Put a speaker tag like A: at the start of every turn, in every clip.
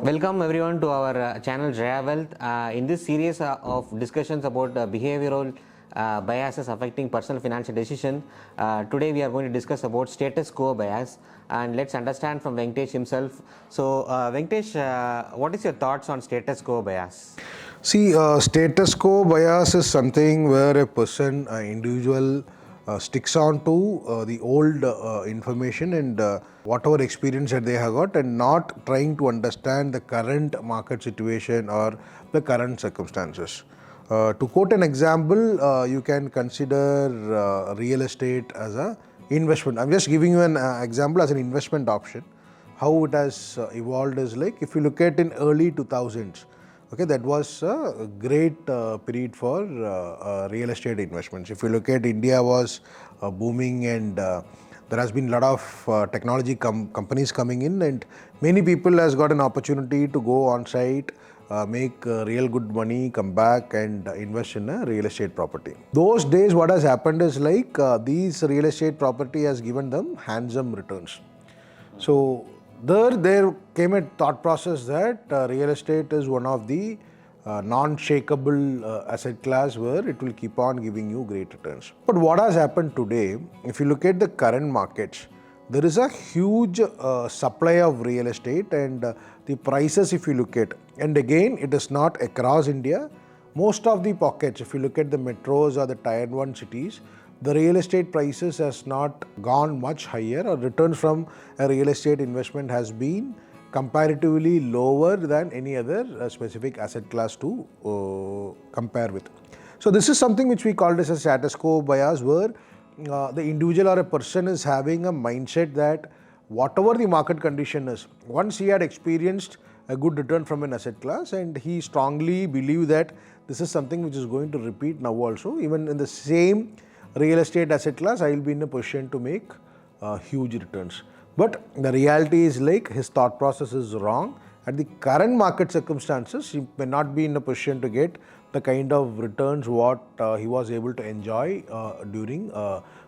A: Welcome everyone to our channel Zreya Wealth. In this series of discussions about behavioral biases affecting personal financial decision, today we are going to discuss about status quo bias, and let's understand from Venkatesh himself. So Venkatesh, what is your thoughts on status quo bias?
B: See, status quo bias is something where a person, individual, sticks on to the old information and whatever experience that they have got, and not trying to understand the current market situation or the current circumstances. To quote an example, you can consider real estate as a investment. I'm just giving you an example as an investment option. How it has evolved is like, if you look at in early 2000s, okay, that was a great period for real estate investments. If you look at, India was booming, and there has been a lot of technology companies coming in, and many people has got an opportunity to go on site, make real good money, come back and invest in a real estate property. Those days what has happened is like these real estate property has given them handsome returns. So there came a thought process that real estate is one of the non-shakeable asset class where it will keep on giving you great returns. But what has happened today, if you look at the current markets, there is a huge supply of real estate, and the prices, if you look at, and again it is not across India, most of the pockets, if you look at the metros or the tier 1 cities, the real estate prices has not gone much higher, or returns from a real estate investment has been comparatively lower than any other specific asset class to compare with. So this is something which we call as a status quo bias, where the individual or a person is having a mindset that whatever the market condition is, once he had experienced a good return from an asset class, and he strongly believe that this is something which is going to repeat now also, even in the same real estate asset class, I will be in a position to make huge returns. But the reality is like his thought process is wrong. At the current market circumstances, he may not be in a position to get the kind of returns what he was able to enjoy during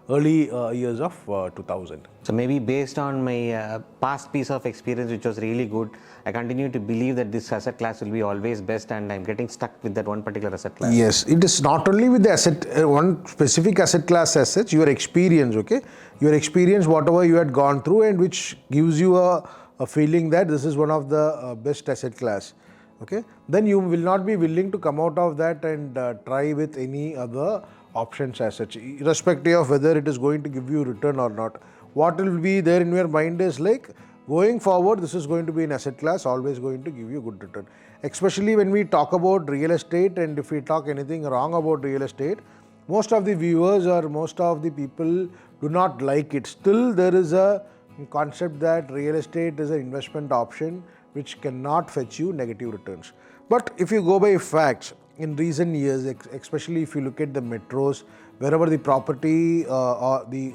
B: early years of 2000.
A: So maybe based on my past piece of experience, which was really good, I continue to believe that this asset class will be always best, and I'm getting stuck with that one particular asset class.
B: Yes, it is not only with the asset, one specific asset class as such, your experience, okay? Your experience, whatever you had gone through, and which gives you a feeling that this is one of the best asset class, okay? Then you will not be willing to come out of that and try with any other options as such, irrespective of whether it is going to give you return or not. What will be there in your mind is like, going forward, this is going to be an asset class, always going to give you good return. Especially when we talk about real estate, and if we talk anything wrong about real estate, most of the viewers or most of the people do not like it. Still, there is a concept that real estate is an investment option which cannot fetch you negative returns. But if you go by facts, in recent years, especially if you look at the metros, wherever the property or the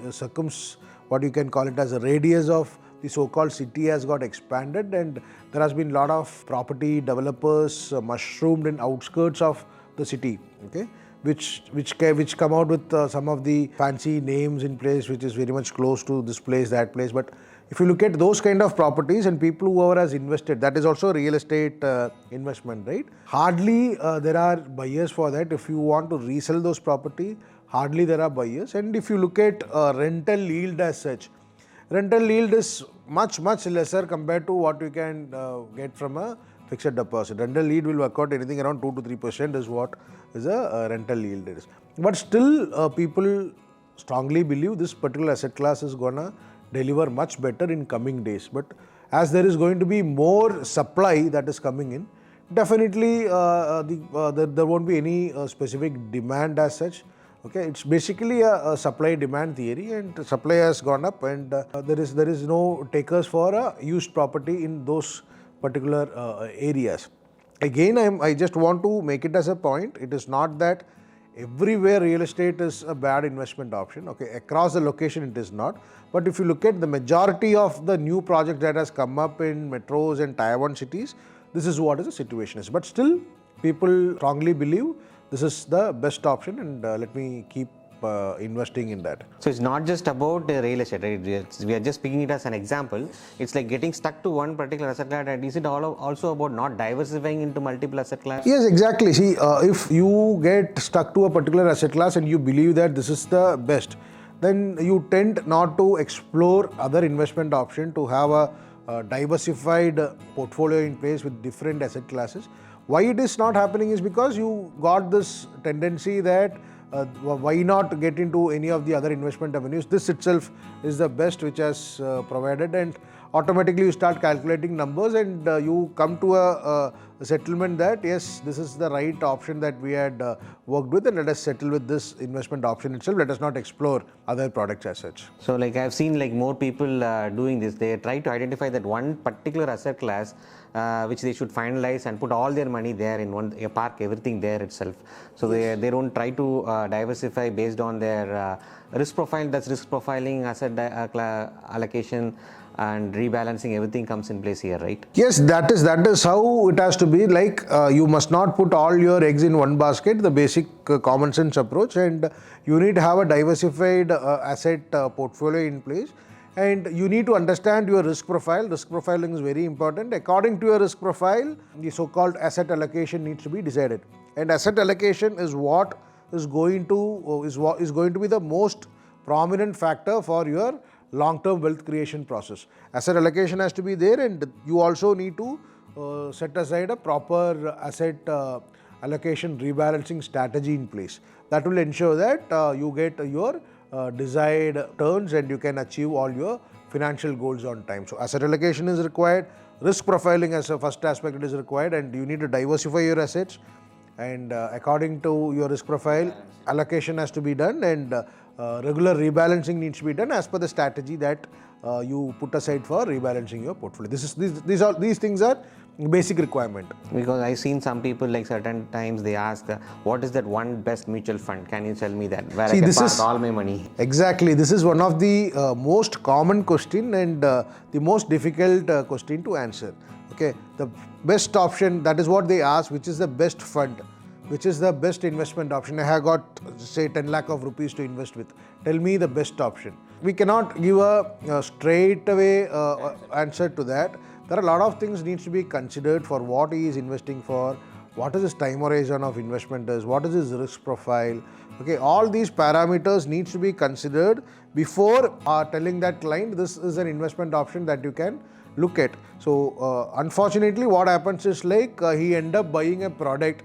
B: what you can call it as a radius of the so-called city has got expanded, and there has been a lot of property developers mushroomed in outskirts of the city, okay, which come out with some of the fancy names in place, which is very much close to this place, that place. But if you look at those kind of properties, and people whoever has invested, that is also real estate investment, right? Hardly there are buyers for that. If you want to resell those property, hardly there are buyers. And if you look at rental yield as such, rental yield is much lesser compared to what you can get from a fixed deposit. Rental yield will work out anything around 2 to 3% is what is a rental yield is. But still people strongly believe this particular asset class is gonna deliver much better in coming days. But as there is going to be more supply that is coming in, definitely there won't be any specific demand as such. Okay, it's basically a supply demand theory, and supply has gone up, and there is no takers for a used property in those particular areas. Again, I just want to make it as a point. It is not that everywhere real estate is a bad investment option. Okay, across the location it is not. But if you look at the majority of the new projects that has come up in metros and tier 1 cities, this is what is the situation is. But still, people strongly believe this is the best option, and let me keep investing in that.
A: So it's not just about real estate, right? We are just picking it as an example. It's like getting stuck to one particular asset class. And is it also about not diversifying into multiple asset classes?
B: Yes, exactly. See, if you get stuck to a particular asset class and you believe that this is the best, then you tend not to explore other investment option to have a diversified portfolio in place with different asset classes. Why it is not happening is because you got this tendency that why not get into any of the other investment avenues? This itself is the best which has provided, and automatically you start calculating numbers and you come to a settlement that yes, this is the right option that we had worked with, and let us settle with this investment option itself. Let us not explore other products as such.
A: So like I've seen like more people doing this. They try to identify that one particular asset class which they should finalize and put all their money there in one, park everything there itself. So they don't try to diversify based on their risk profile. That's risk profiling, asset allocation and rebalancing, everything comes in place here, right?
B: Yes, that is how it has to be. Like you must not put all your eggs in one basket, the basic common sense approach, and you need to have a diversified asset portfolio in place, and you need to understand your risk profile. Risk profiling is very important. According to your risk profile, the so-called asset allocation needs to be decided, and asset allocation is what is going to be the most prominent factor for your long-term wealth creation process. Asset allocation has to be there, and you also need to set aside a proper asset allocation rebalancing strategy in place. That will ensure that you get your desired returns and you can achieve all your financial goals on time. So asset allocation is required, risk profiling as a first aspect it is required, and you need to diversify your assets, and according to your risk profile, allocation has to be done, and regular rebalancing needs to be done as per the strategy that you put aside for rebalancing your portfolio. These things are basic requirement.
A: Because I've seen some people like certain times they ask, what is that one best mutual fund? Can you tell me that? Where I can park all my money?
B: Exactly. This is one of the most common question and the most difficult question to answer. Okay, the best option, that is what they ask, which is the best fund, which is the best investment option. I have got say 10 lakh of rupees to invest with. Tell me the best option. We cannot give a straight away answer to that. There are a lot of things needs to be considered for what he is investing for, what is his time horizon of investment is, what is his risk profile. Okay, all these parameters needs to be considered before telling that client this is an investment option that you can look at. So unfortunately what happens is like he end up buying a product.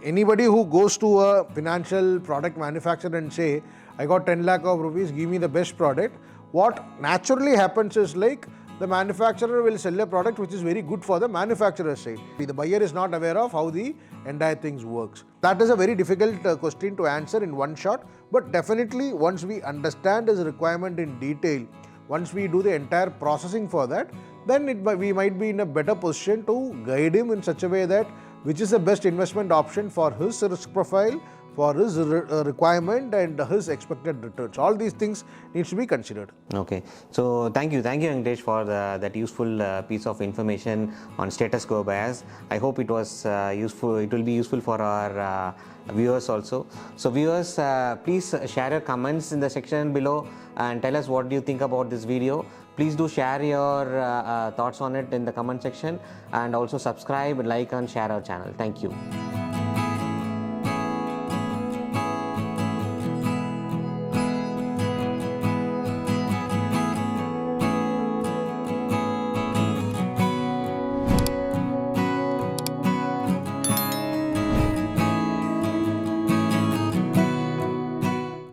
B: Anybody who goes to a financial product manufacturer and say, I got 10 lakh of rupees, give me the best product, what naturally happens is like the manufacturer will sell a product which is very good for the manufacturer's side. The buyer is not aware of how the entire things works. That is a very difficult question to answer in one shot, but definitely once we understand his requirement in detail, once we do the entire processing for that, then we might be in a better position to guide him in such a way that which is the best investment option for his risk profile, for his requirement and his expected returns. All these things needs to be considered.
A: Okay, so thank you Venkatesh for that useful piece of information on status quo bias. I hope it was useful. It will be useful for our viewers also. So viewers, please share your comments in the section below and tell us what do you think about this video. Please do share your thoughts on it in the comment section, and also subscribe, like and share our channel. Thank you.